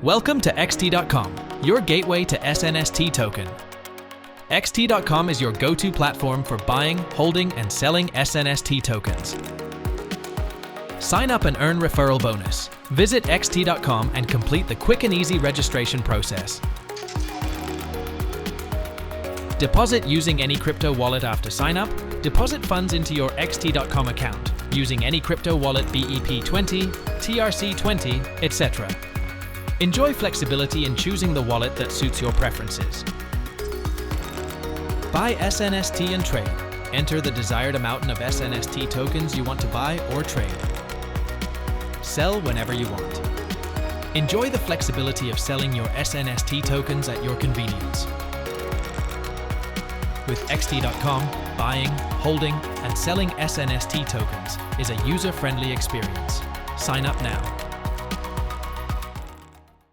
Welcome to 𝐒𝐍𝐒, your gateway to SNST token. 𝐒𝐍𝐒 is your go-to platform for buying, holding, and selling SNST tokens. Sign up and earn referral bonus. Visit 𝐒𝐍𝐒 and complete the quick and easy registration process. Deposit using any crypto wallet after sign up. Deposit funds into your 𝐒𝐍𝐒 account using any crypto wallet BEP20, TRC20, etc. Enjoy flexibility in choosing the wallet that suits your preferences. Buy SNST and trade. Enter the desired amount of SNST tokens you want to buy or trade. Sell whenever you want. Enjoy the flexibility of selling your SNST tokens at your convenience. With 𝐒𝐍𝐒, buying, holding, and selling SNST tokens is a user-friendly experience. Sign up now.